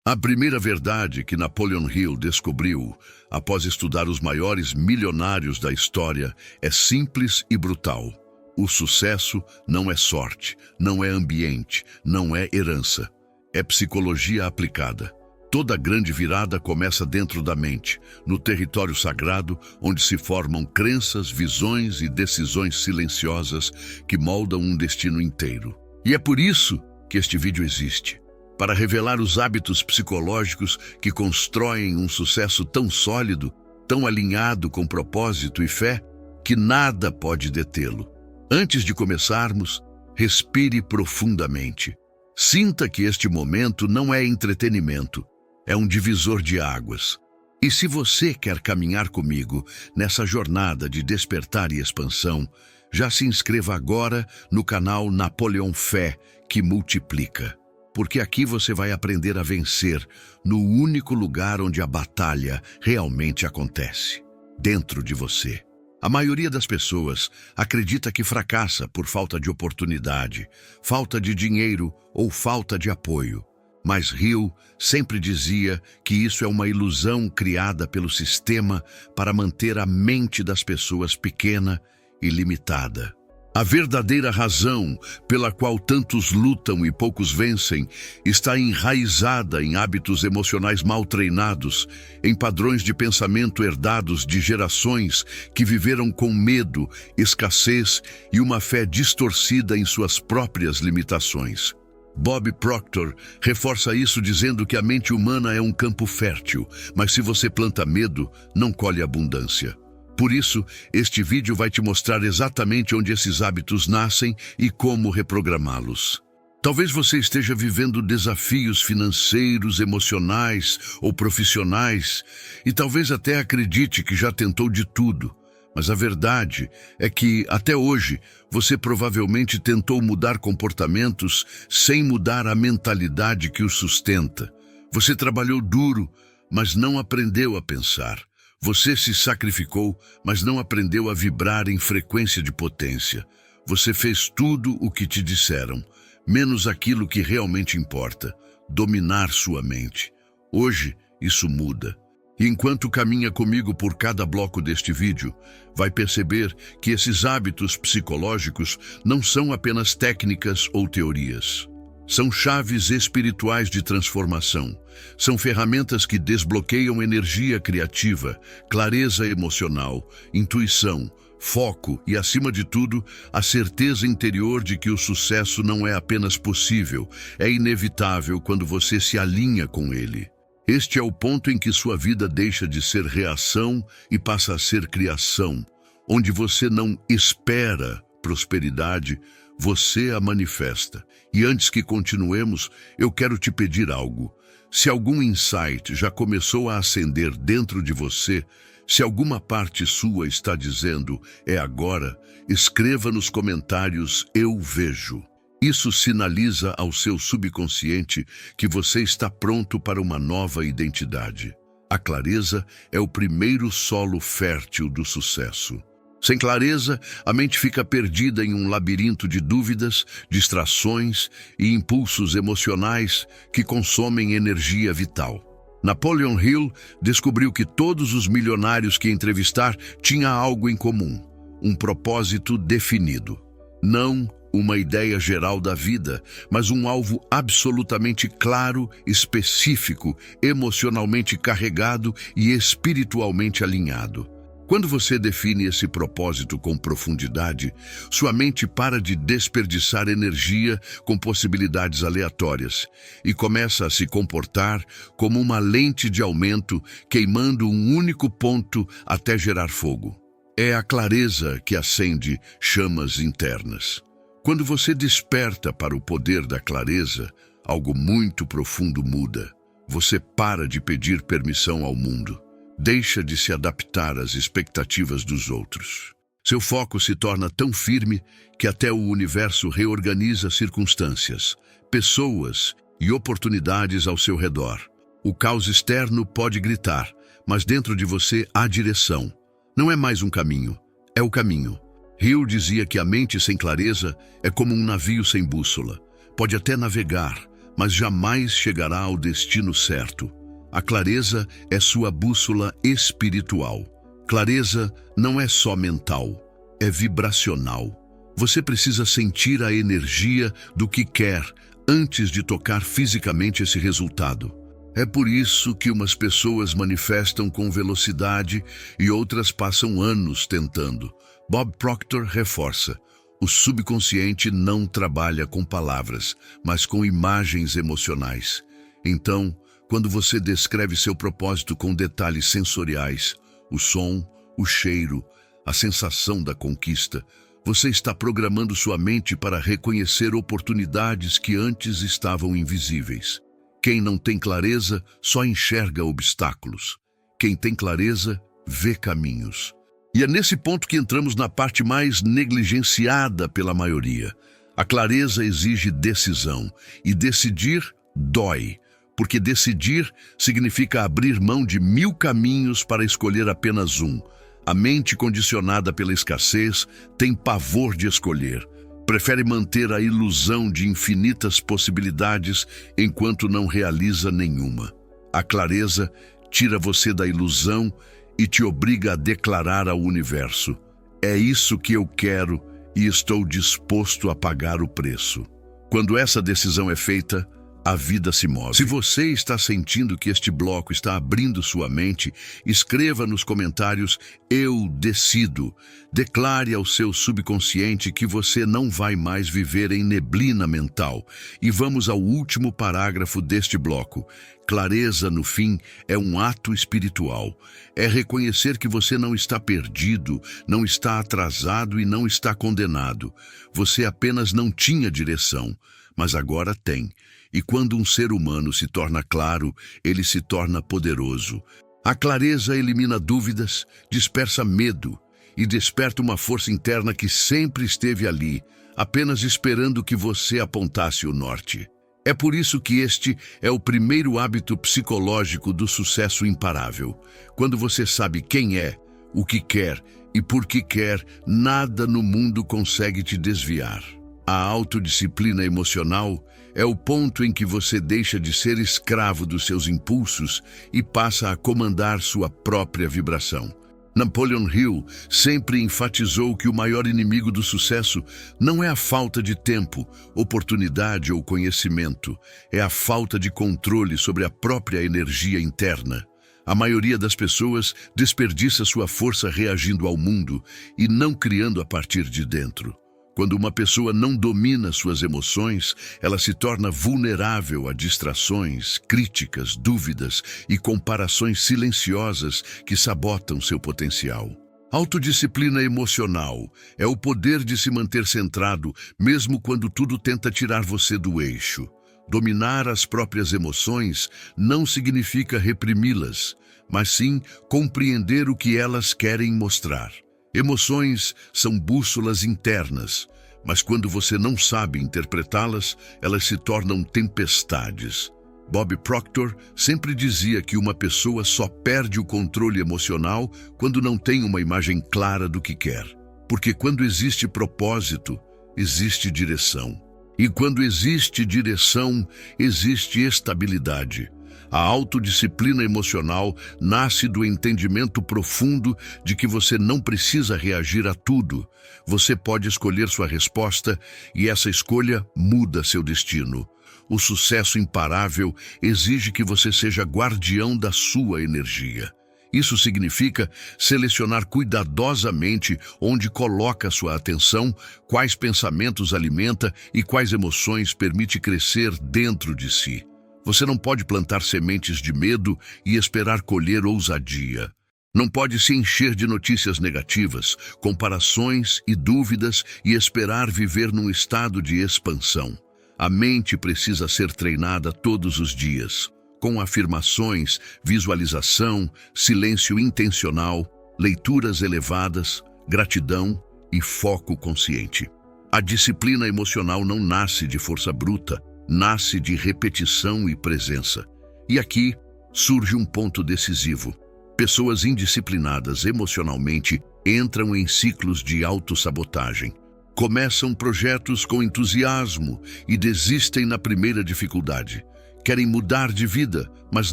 A primeira verdade que Napoleon Hill descobriu, após estudar os maiores milionários da história, é simples e brutal. O sucesso não é sorte, não é ambiente, não é herança. É psicologia aplicada. Toda grande virada começa dentro da mente, no território sagrado, onde se formam crenças, visões e decisões silenciosas que moldam um destino inteiro. E é por isso que este vídeo existe, para revelar os hábitos psicológicos que constroem um sucesso tão sólido, tão alinhado com propósito e fé, que nada pode detê-lo. Antes de começarmos, respire profundamente. Sinta que este momento não é entretenimento, é um divisor de águas. E se você quer caminhar comigo nessa jornada de despertar e expansão, já se inscreva agora no canal Napoleon Fé, que multiplica. Porque aqui você vai aprender a vencer no único lugar onde a batalha realmente acontece, dentro de você. A maioria das pessoas acredita que fracassa por falta de oportunidade, falta de dinheiro ou falta de apoio. Mas Hill sempre dizia que isso é uma ilusão criada pelo sistema para manter a mente das pessoas pequena e limitada. A verdadeira razão pela qual tantos lutam e poucos vencem está enraizada em hábitos emocionais mal treinados, em padrões de pensamento herdados de gerações que viveram com medo, escassez e uma fé distorcida em suas próprias limitações. Bob Proctor reforça isso dizendo que a mente humana é um campo fértil, mas se você planta medo, não colhe abundância. Por isso, este vídeo vai te mostrar exatamente onde esses hábitos nascem e como reprogramá-los. Talvez você esteja vivendo desafios financeiros, emocionais ou profissionais e talvez até acredite que já tentou de tudo. Mas a verdade é que, até hoje, você provavelmente tentou mudar comportamentos sem mudar a mentalidade que os sustenta. Você trabalhou duro, mas não aprendeu a pensar. Você se sacrificou, mas não aprendeu a vibrar em frequência de potência. Você fez tudo o que te disseram, menos aquilo que realmente importa, dominar sua mente. Hoje, isso muda. E enquanto caminha comigo por cada bloco deste vídeo, vai perceber que esses hábitos psicológicos não são apenas técnicas ou teorias. São chaves espirituais de transformação. São ferramentas que desbloqueiam energia criativa, clareza emocional, intuição, foco e, acima de tudo, a certeza interior de que o sucesso não é apenas possível, é inevitável quando você se alinha com ele. Este é o ponto em que sua vida deixa de ser reação e passa a ser criação, onde você não espera prosperidade, você a manifesta. E antes que continuemos, eu quero te pedir algo. Se algum insight já começou a acender dentro de você, se alguma parte sua está dizendo, é agora, escreva nos comentários, eu vejo. Isso sinaliza ao seu subconsciente que você está pronto para uma nova identidade. A clareza é o primeiro solo fértil do sucesso. Sem clareza, a mente fica perdida em um labirinto de dúvidas, distrações e impulsos emocionais que consomem energia vital. Napoleon Hill descobriu que todos os milionários que entrevistar tinham algo em comum, um propósito definido. Não uma ideia geral da vida, mas um alvo absolutamente claro, específico, emocionalmente carregado e espiritualmente alinhado. Quando você define esse propósito com profundidade, sua mente para de desperdiçar energia com possibilidades aleatórias e começa a se comportar como uma lente de aumento, queimando um único ponto até gerar fogo. É a clareza que acende chamas internas. Quando você desperta para o poder da clareza, algo muito profundo muda. Você para de pedir permissão ao mundo. Deixa de se adaptar às expectativas dos outros. Seu foco se torna tão firme que até o universo reorganiza circunstâncias, pessoas e oportunidades ao seu redor. O caos externo pode gritar, mas dentro de você há direção. Não é mais um caminho, é o caminho. Hill dizia que a mente sem clareza é como um navio sem bússola. Pode até navegar, mas jamais chegará ao destino certo. A clareza é sua bússola espiritual. Clareza não é só mental, é vibracional. Você precisa sentir a energia do que quer antes de tocar fisicamente esse resultado. É por isso que umas pessoas manifestam com velocidade e outras passam anos tentando. Bob Proctor reforça: o subconsciente não trabalha com palavras, mas com imagens emocionais. Então, quando você descreve seu propósito com detalhes sensoriais, o som, o cheiro, a sensação da conquista, você está programando sua mente para reconhecer oportunidades que antes estavam invisíveis. Quem não tem clareza só enxerga obstáculos. Quem tem clareza vê caminhos. E é nesse ponto que entramos na parte mais negligenciada pela maioria. A clareza exige decisão, e decidir dói, porque decidir significa abrir mão de 1000 caminhos para escolher apenas um. A mente condicionada pela escassez tem pavor de escolher. Prefere manter a ilusão de infinitas possibilidades enquanto não realiza nenhuma. A clareza tira você da ilusão e te obriga a declarar ao universo: é isso que eu quero e estou disposto a pagar o preço. Quando essa decisão é feita, a vida se move. Se você está sentindo que este bloco está abrindo sua mente, escreva nos comentários: eu decido. Declare ao seu subconsciente que você não vai mais viver em neblina mental. E vamos ao último parágrafo deste bloco. Clareza, no fim, é um ato espiritual. É reconhecer que você não está perdido, não está atrasado e não está condenado. Você apenas não tinha direção, mas agora tem. E quando um ser humano se torna claro, ele se torna poderoso. A clareza elimina dúvidas, dispersa medo e desperta uma força interna que sempre esteve ali, apenas esperando que você apontasse o norte. É por isso que este é o primeiro hábito psicológico do sucesso imparável. Quando você sabe quem é, o que quer e por que quer, nada no mundo consegue te desviar. A autodisciplina emocional é o ponto em que você deixa de ser escravo dos seus impulsos e passa a comandar sua própria vibração. Napoleon Hill sempre enfatizou que o maior inimigo do sucesso não é a falta de tempo, oportunidade ou conhecimento, é a falta de controle sobre a própria energia interna. A maioria das pessoas desperdiça sua força reagindo ao mundo e não criando a partir de dentro. Quando uma pessoa não domina suas emoções, ela se torna vulnerável a distrações, críticas, dúvidas e comparações silenciosas que sabotam seu potencial. Autodisciplina emocional é o poder de se manter centrado mesmo quando tudo tenta tirar você do eixo. Dominar as próprias emoções não significa reprimi-las, mas sim compreender o que elas querem mostrar. Emoções são bússolas internas, mas quando você não sabe interpretá-las, elas se tornam tempestades. Bob Proctor sempre dizia que uma pessoa só perde o controle emocional quando não tem uma imagem clara do que quer. Porque quando existe propósito, existe direção. E quando existe direção, existe estabilidade. A autodisciplina emocional nasce do entendimento profundo de que você não precisa reagir a tudo. Você pode escolher sua resposta e essa escolha muda seu destino. O sucesso imparável exige que você seja guardião da sua energia. Isso significa selecionar cuidadosamente onde coloca sua atenção, quais pensamentos alimenta e quais emoções permite crescer dentro de si. Você não pode plantar sementes de medo e esperar colher ousadia. Não pode se encher de notícias negativas, comparações e dúvidas e esperar viver num estado de expansão. A mente precisa ser treinada todos os dias, com afirmações, visualização, silêncio intencional, leituras elevadas, gratidão e foco consciente. A disciplina emocional não nasce de força bruta, nasce de repetição e presença. E aqui surge um ponto decisivo. Pessoas indisciplinadas emocionalmente entram em ciclos de autossabotagem. Começam projetos com entusiasmo e desistem na primeira dificuldade. Querem mudar de vida, mas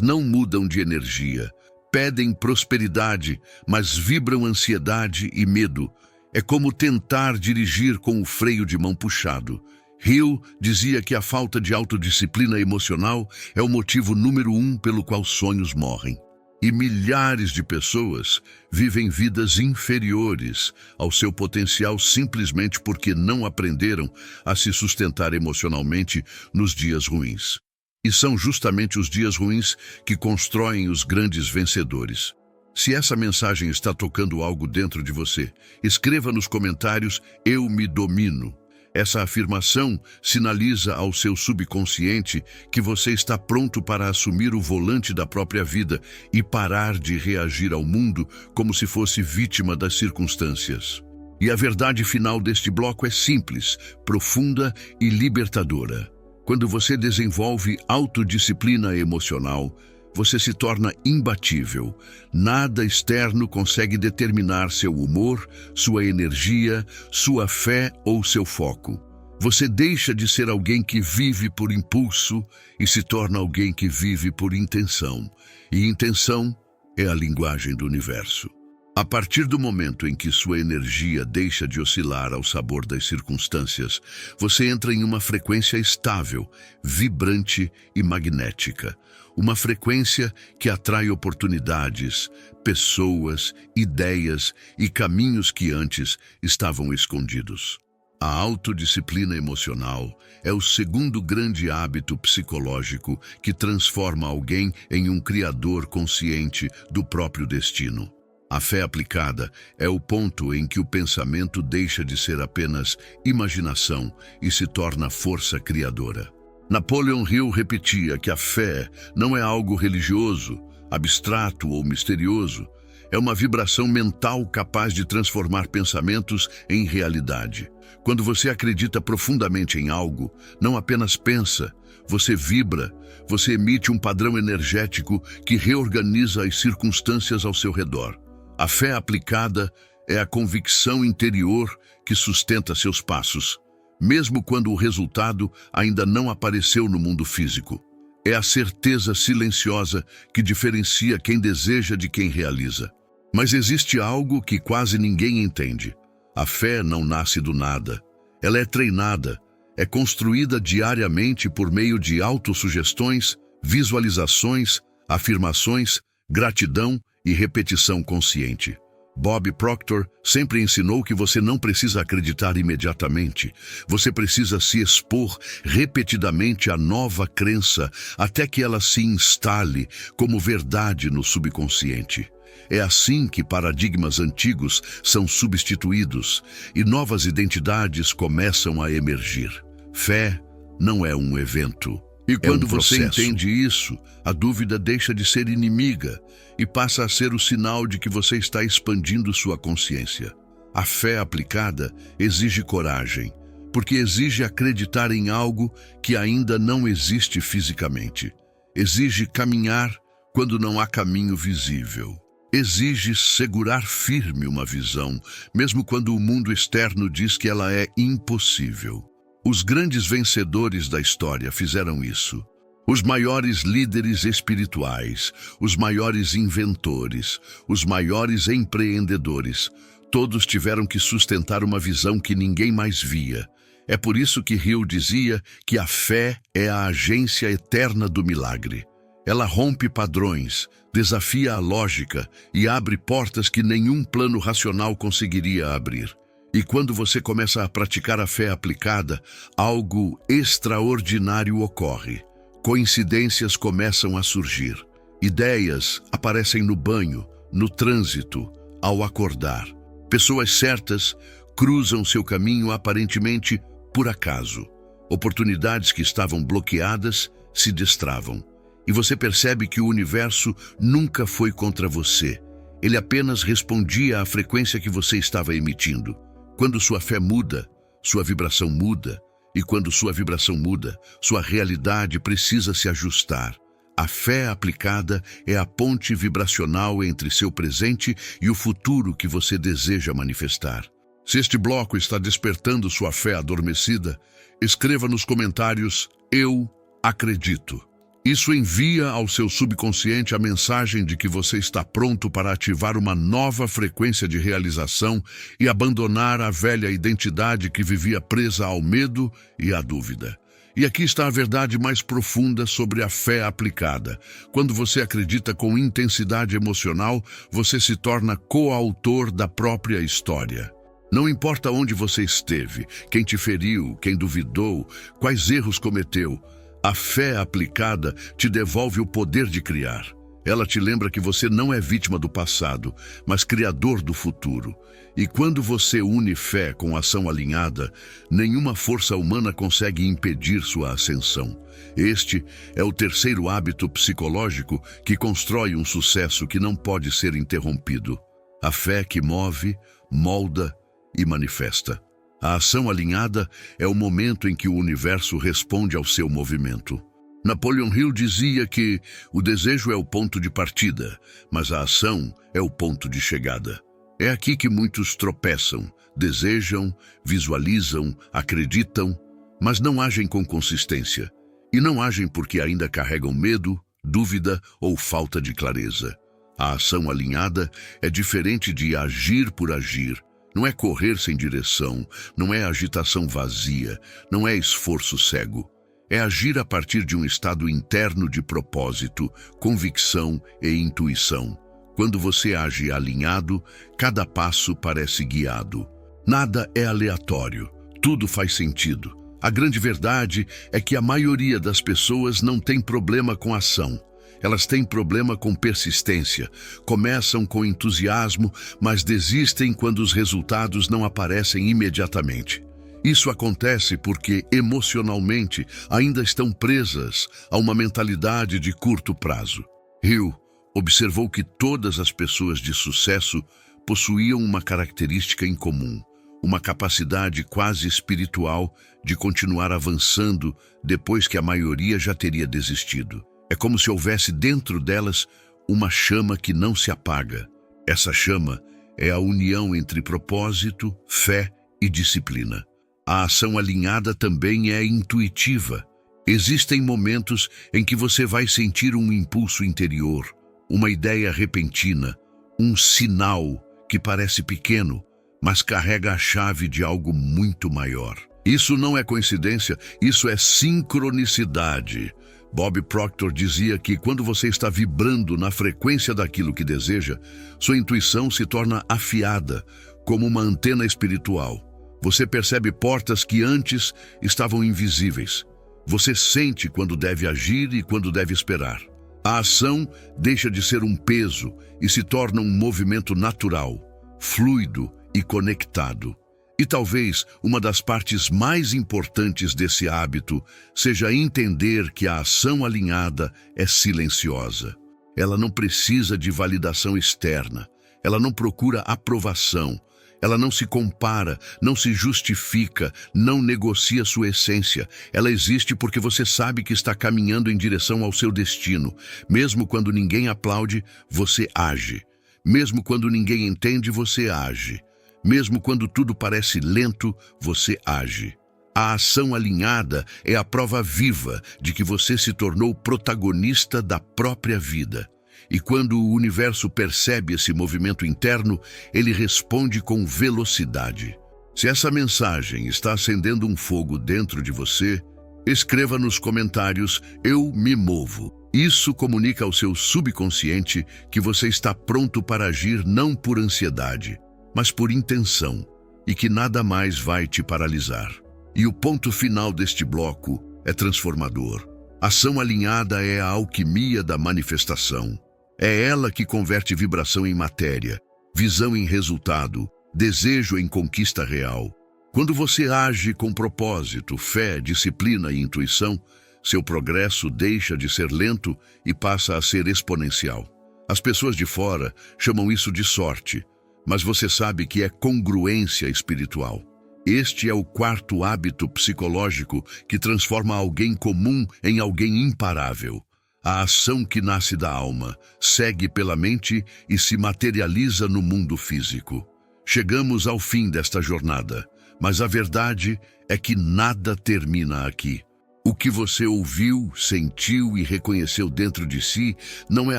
não mudam de energia. Pedem prosperidade, mas vibram ansiedade e medo. É como tentar dirigir com o freio de mão puxado. Hill dizia que a falta de autodisciplina emocional é o motivo número 1 pelo qual sonhos morrem. E milhares de pessoas vivem vidas inferiores ao seu potencial simplesmente porque não aprenderam a se sustentar emocionalmente nos dias ruins. E são justamente os dias ruins que constroem os grandes vencedores. Se essa mensagem está tocando algo dentro de você, escreva nos comentários "Eu me domino". Essa afirmação sinaliza ao seu subconsciente que você está pronto para assumir o volante da própria vida e parar de reagir ao mundo como se fosse vítima das circunstâncias. E a verdade final deste bloco é simples, profunda e libertadora. Quando você desenvolve autodisciplina emocional, você se torna imbatível. Nada externo consegue determinar seu humor, sua energia, sua fé ou seu foco. Você deixa de ser alguém que vive por impulso e se torna alguém que vive por intenção. E intenção é a linguagem do universo. A partir do momento em que sua energia deixa de oscilar ao sabor das circunstâncias, você entra em uma frequência estável, vibrante e magnética. Uma frequência que atrai oportunidades, pessoas, ideias e caminhos que antes estavam escondidos. A autodisciplina emocional é o segundo grande hábito psicológico que transforma alguém em um criador consciente do próprio destino. A fé aplicada é o ponto em que o pensamento deixa de ser apenas imaginação e se torna força criadora. Napoleon Hill repetia que a fé não é algo religioso, abstrato ou misterioso. É uma vibração mental capaz de transformar pensamentos em realidade. Quando você acredita profundamente em algo, não apenas pensa, você vibra, você emite um padrão energético que reorganiza as circunstâncias ao seu redor. A fé aplicada é a convicção interior que sustenta seus passos, mesmo quando o resultado ainda não apareceu no mundo físico. É a certeza silenciosa que diferencia quem deseja de quem realiza. Mas existe algo que quase ninguém entende. A fé não nasce do nada. Ela é treinada, é construída diariamente por meio de autossugestões, visualizações, afirmações, gratidão e repetição consciente. Bob Proctor sempre ensinou que você não precisa acreditar imediatamente. Você precisa se expor repetidamente à nova crença até que ela se instale como verdade no subconsciente. É assim que paradigmas antigos são substituídos e novas identidades começam a emergir. Fé não é um evento. E quando você entende isso, a dúvida deixa de ser inimiga e passa a ser o sinal de que você está expandindo sua consciência. A fé aplicada exige coragem, porque exige acreditar em algo que ainda não existe fisicamente. Exige caminhar quando não há caminho visível. Exige segurar firme uma visão, mesmo quando o mundo externo diz que ela é impossível. Os grandes vencedores da história fizeram isso. Os maiores líderes espirituais, os maiores inventores, os maiores empreendedores, todos tiveram que sustentar uma visão que ninguém mais via. É por isso que Hill dizia que a fé é a agência eterna do milagre. Ela rompe padrões, desafia a lógica e abre portas que nenhum plano racional conseguiria abrir. E quando você começa a praticar a fé aplicada, algo extraordinário ocorre. Coincidências começam a surgir. Ideias aparecem no banho, no trânsito, ao acordar. Pessoas certas cruzam seu caminho aparentemente por acaso. Oportunidades que estavam bloqueadas se destravam. E você percebe que o universo nunca foi contra você. Ele apenas respondia à frequência que você estava emitindo. Quando sua fé muda, sua vibração muda. E quando sua vibração muda, sua realidade precisa se ajustar. A fé aplicada é a ponte vibracional entre seu presente e o futuro que você deseja manifestar. Se este bloco está despertando sua fé adormecida, escreva nos comentários: eu acredito. Isso envia ao seu subconsciente a mensagem de que você está pronto para ativar uma nova frequência de realização e abandonar a velha identidade que vivia presa ao medo e à dúvida. E aqui está a verdade mais profunda sobre a fé aplicada. Quando você acredita com intensidade emocional, você se torna coautor da própria história. Não importa onde você esteve, quem te feriu, quem duvidou, quais erros cometeu, a fé aplicada te devolve o poder de criar. Ela te lembra que você não é vítima do passado, mas criador do futuro. E quando você une fé com ação alinhada, nenhuma força humana consegue impedir sua ascensão. Este é o terceiro hábito psicológico que constrói um sucesso que não pode ser interrompido. A fé que move, molda e manifesta. A ação alinhada é o momento em que o universo responde ao seu movimento. Napoleon Hill dizia que o desejo é o ponto de partida, mas a ação é o ponto de chegada. É aqui que muitos tropeçam, desejam, visualizam, acreditam, mas não agem com consistência. E não agem porque ainda carregam medo, dúvida ou falta de clareza. A ação alinhada é diferente de agir por agir. Não é correr sem direção, não é agitação vazia, não é esforço cego. É agir a partir de um estado interno de propósito, convicção e intuição. Quando você age alinhado, cada passo parece guiado. Nada é aleatório, tudo faz sentido. A grande verdade é que a maioria das pessoas não tem problema com ação. Elas têm problema com persistência, começam com entusiasmo, mas desistem quando os resultados não aparecem imediatamente. Isso acontece porque, emocionalmente, ainda estão presas a uma mentalidade de curto prazo. Hill observou que todas as pessoas de sucesso possuíam uma característica em comum, uma capacidade quase espiritual de continuar avançando depois que a maioria já teria desistido. É como se houvesse dentro delas uma chama que não se apaga. Essa chama é a união entre propósito, fé e disciplina. A ação alinhada também é intuitiva. Existem momentos em que você vai sentir um impulso interior, uma ideia repentina, um sinal que parece pequeno, mas carrega a chave de algo muito maior. Isso não é coincidência, isso é sincronicidade. Bob Proctor dizia que quando você está vibrando na frequência daquilo que deseja, sua intuição se torna afiada, como uma antena espiritual. Você percebe portas que antes estavam invisíveis. Você sente quando deve agir e quando deve esperar. A ação deixa de ser um peso e se torna um movimento natural, fluido e conectado. E talvez uma das partes mais importantes desse hábito seja entender que a ação alinhada é silenciosa. Ela não precisa de validação externa. Ela não procura aprovação. Ela não se compara, não se justifica, não negocia sua essência. Ela existe porque você sabe que está caminhando em direção ao seu destino. Mesmo quando ninguém aplaude, você age. Mesmo quando ninguém entende, você age. Mesmo quando tudo parece lento, você age. A ação alinhada é a prova viva de que você se tornou protagonista da própria vida. E quando o universo percebe esse movimento interno, ele responde com velocidade. Se essa mensagem está acendendo um fogo dentro de você, escreva nos comentários: eu me movo. Isso comunica ao seu subconsciente que você está pronto para agir não por ansiedade, mas por intenção, e que nada mais vai te paralisar. E o ponto final deste bloco é transformador. Ação alinhada é a alquimia da manifestação. É ela que converte vibração em matéria, visão em resultado, desejo em conquista real. Quando você age com propósito, fé, disciplina e intuição, seu progresso deixa de ser lento e passa a ser exponencial. As pessoas de fora chamam isso de sorte, mas você sabe que é congruência espiritual. Este é o quarto hábito psicológico que transforma alguém comum em alguém imparável. A ação que nasce da alma, segue pela mente e se materializa no mundo físico. Chegamos ao fim desta jornada, mas a verdade é que nada termina aqui. O que você ouviu, sentiu e reconheceu dentro de si não é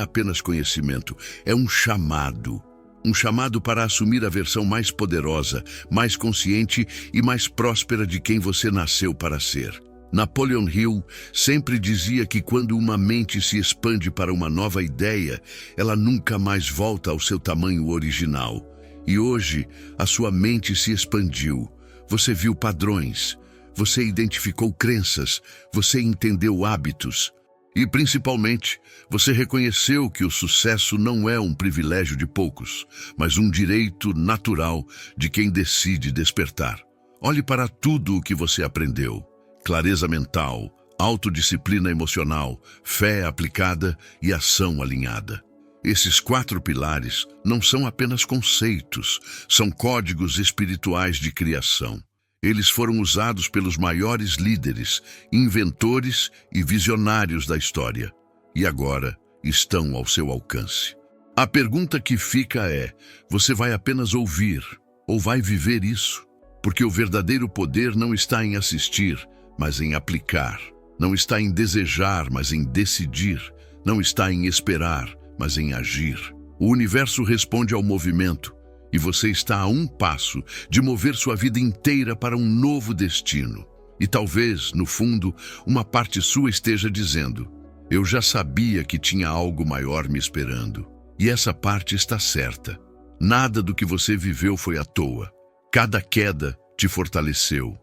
apenas conhecimento, é um chamado. Um chamado para assumir a versão mais poderosa, mais consciente e mais próspera de quem você nasceu para ser. Napoleon Hill sempre dizia que quando uma mente se expande para uma nova ideia, ela nunca mais volta ao seu tamanho original. E hoje, a sua mente se expandiu. Você viu padrões, você identificou crenças, você entendeu hábitos. E, principalmente, você reconheceu que o sucesso não é um privilégio de poucos, mas um direito natural de quem decide despertar. Olhe para tudo o que você aprendeu. Clareza mental, autodisciplina emocional, fé aplicada e ação alinhada. Esses 4 pilares não são apenas conceitos, são códigos espirituais de criação. Eles foram usados pelos maiores líderes, inventores e visionários da história, e agora estão ao seu alcance. A pergunta que fica é: você vai apenas ouvir ou vai viver isso? Porque o verdadeiro poder não está em assistir, mas em aplicar. Não está em desejar, mas em decidir. Não está em esperar, mas em agir. O universo responde ao movimento, e você está a um passo de mover sua vida inteira para um novo destino. E talvez, no fundo, uma parte sua esteja dizendo: eu já sabia que tinha algo maior me esperando. E essa parte está certa. Nada do que você viveu foi à toa. Cada queda te fortaleceu.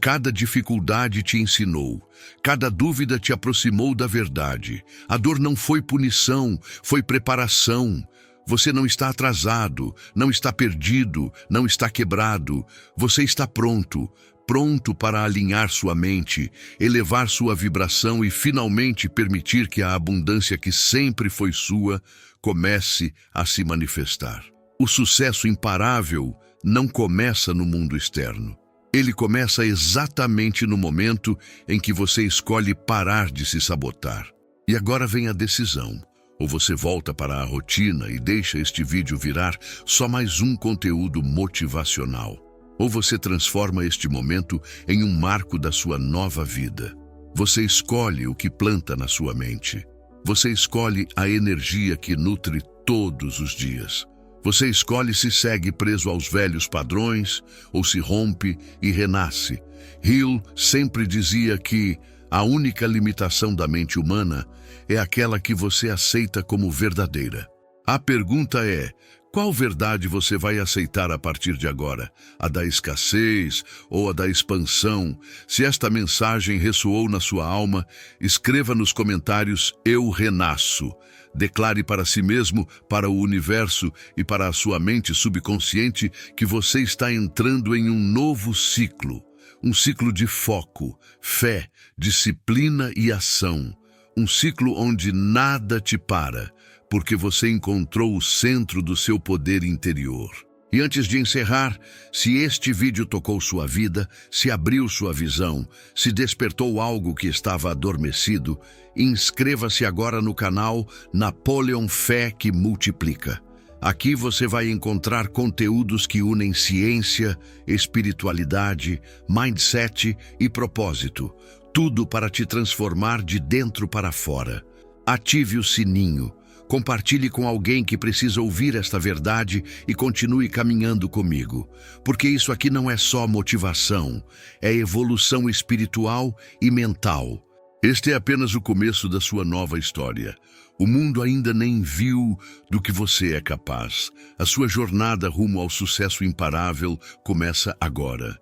Cada dificuldade te ensinou, cada dúvida te aproximou da verdade. A dor não foi punição, foi preparação. Você não está atrasado, não está perdido, não está quebrado. Você está pronto, pronto para alinhar sua mente, elevar sua vibração e finalmente permitir que a abundância que sempre foi sua comece a se manifestar. O sucesso imparável não começa no mundo externo. Ele começa exatamente no momento em que você escolhe parar de se sabotar. E agora vem a decisão. Ou você volta para a rotina e deixa este vídeo virar só mais um conteúdo motivacional. Ou você transforma este momento em um marco da sua nova vida. Você escolhe o que planta na sua mente. Você escolhe a energia que nutre todos os dias. Você escolhe se segue preso aos velhos padrões ou se rompe e renasce. Hill sempre dizia que a única limitação da mente humana é aquela que você aceita como verdadeira. A pergunta é: qual verdade você vai aceitar a partir de agora? A da escassez ou a da expansão? Se esta mensagem ressoou na sua alma, escreva nos comentários: eu renasço. Declare para si mesmo, para o universo e para a sua mente subconsciente que você está entrando em um novo ciclo. Um ciclo de foco, fé, disciplina e ação. Um ciclo onde nada te para, porque você encontrou o centro do seu poder interior. E antes de encerrar, se este vídeo tocou sua vida, se abriu sua visão, se despertou algo que estava adormecido, inscreva-se agora no canal Napoleon Fé que Multiplica. Aqui você vai encontrar conteúdos que unem ciência, espiritualidade, mindset e propósito. Tudo para te transformar de dentro para fora. Ative o sininho. Compartilhe com alguém que precisa ouvir esta verdade e continue caminhando comigo. Porque isso aqui não é só motivação, é evolução espiritual e mental. Este é apenas o começo da sua nova história. O mundo ainda nem viu do que você é capaz. A sua jornada rumo ao sucesso imparável começa agora.